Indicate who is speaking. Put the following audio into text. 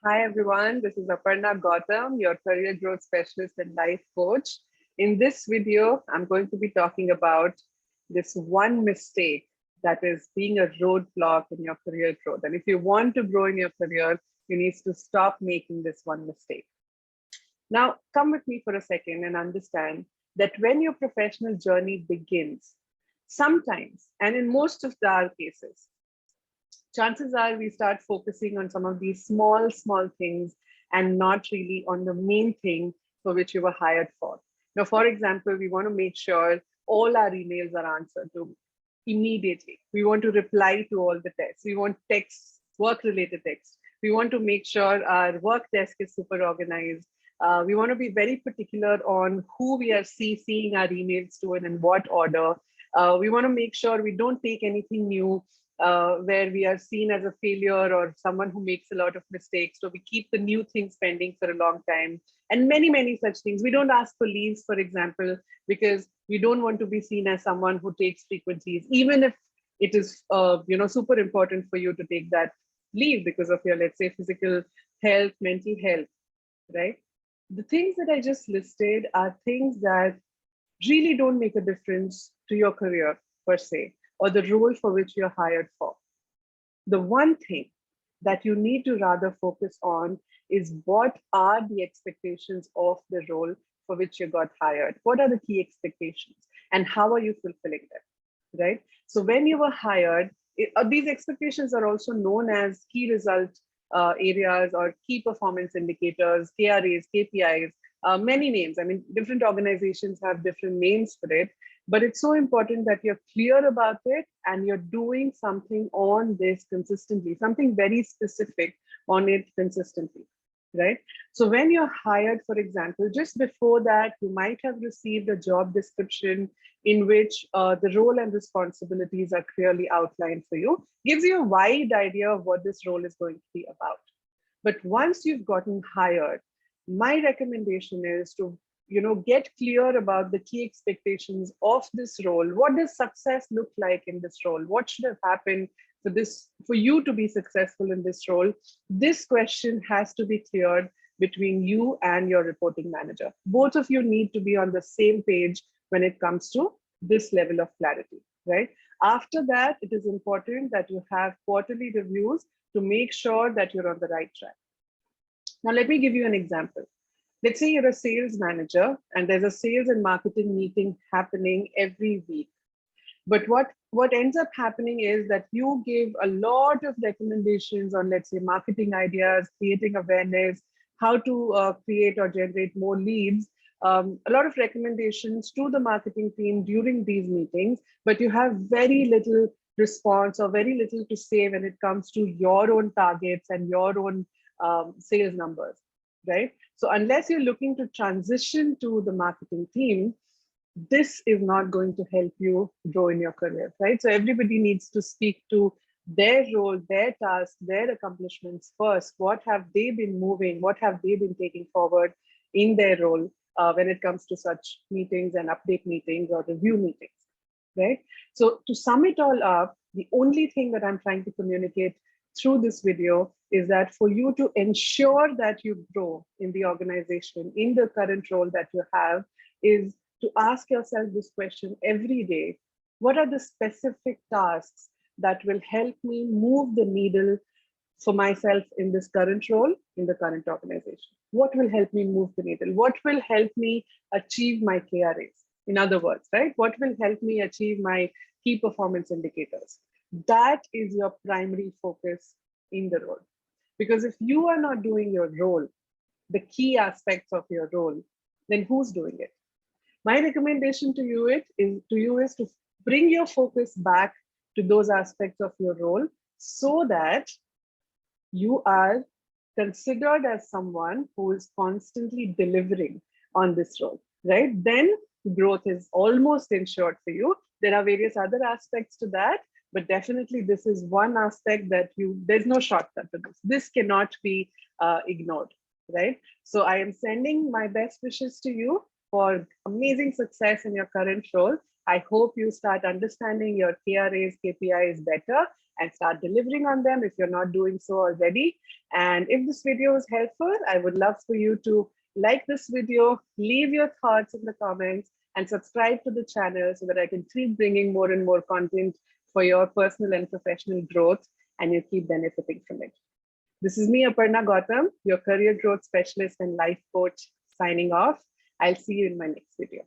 Speaker 1: Hi, everyone. This is Aparna Gautam, your career growth specialist and life coach. In this video, I'm going to be talking about this one mistake that is being a roadblock in your career growth. And if you want to grow in your career, you need to stop making this one mistake. Now, come with me for a second and understand that when your professional journey begins, sometimes, and in most of our cases, chances are we start focusing on some of these small things and not really on the main thing for which you were hired for. Now, for example, we want to make sure all our emails are answered to immediately. We want to reply to all the texts. We want texts, work-related texts. We want to make sure our work desk is super organized. We want to be very particular on who we are CCing our emails to and in what order. We want to make sure we don't take anything new where we are seen as a failure or someone who makes a lot of mistakes. So we keep the new things pending for a long time and many such things. We don't ask for leaves, for example, because we don't want to be seen as someone who takes frequencies, even if it is super important for you to take that leave because of your, let's say, physical health, mental health, right? The things that I just listed are things that really don't make a difference to your career per se, or the role for which you're hired for. The one thing that you need to rather focus on is what are the expectations of the role for which you got hired? What are the key expectations and how are you fulfilling them, right? So when you were hired, these expectations are also known as key result areas or key performance indicators, KRAs, KPIs, many names. I mean, different organizations have different names for it, but it's so important that you're clear about it and you're doing something on this consistently, something very specific on it consistently, right? So when you're hired, for example, just before that, you might have received a job description in which the role and responsibilities are clearly outlined for you, gives you a wide idea of what this role is going to be about. But once you've gotten hired, my recommendation is to get clear about the key expectations of this role. What does success look like in this role? What should have happened for you to be successful in this role? This question has to be cleared between you and your reporting manager. Both of you need to be on the same page when it comes to this level of clarity, right? After that, it is important that you have quarterly reviews to make sure that you're on the right track. Now, let me give you an example. Let's say you're a sales manager and there's a sales and marketing meeting happening every week. But what ends up happening is that you give a lot of recommendations on, let's say, marketing ideas, creating awareness, how to create or generate more leads, a lot of recommendations to the marketing team during these meetings, but you have very little response or very little to say when it comes to your own targets and your own sales numbers, right? So unless you're looking to transition to the marketing team, this is not going to help you grow in your career, right? So everybody needs to speak to their role, their task, their accomplishments first. What have they been moving? What have they been taking forward in their role when it comes to such meetings and update meetings or review meetings, right? So to sum it all up, the only thing that I'm trying to communicate through this video is that for you to ensure that you grow in the organization, in the current role that you have, is to ask yourself this question every day. What are the specific tasks that will help me move the needle for myself in this current role, in the current organization? What will help me move the needle? What will help me achieve my KRAs? In other words, right? What will help me achieve my key performance indicators? That is your primary focus in the role. Because if you are not doing your role, the key aspects of your role, then who's doing it? My recommendation to you is to bring your focus back to those aspects of your role so that you are considered as someone who is constantly delivering on this role, right? Then growth is almost ensured for you. There are various other aspects to that, but definitely this is one aspect that there's no shortcut to this. This cannot be ignored, right? So I am sending my best wishes to you for amazing success in your current role. I hope you start understanding your KRAs, KPIs better and start delivering on them if you're not doing so already. And if this video is helpful, I would love for you to like this video, leave your thoughts in the comments, and subscribe to the channel so that I can keep bringing more and more content for your personal and professional growth, and you keep benefiting from it. This is me, Aparna Gautam, your career growth specialist and life coach, signing off. I'll see you in my next video.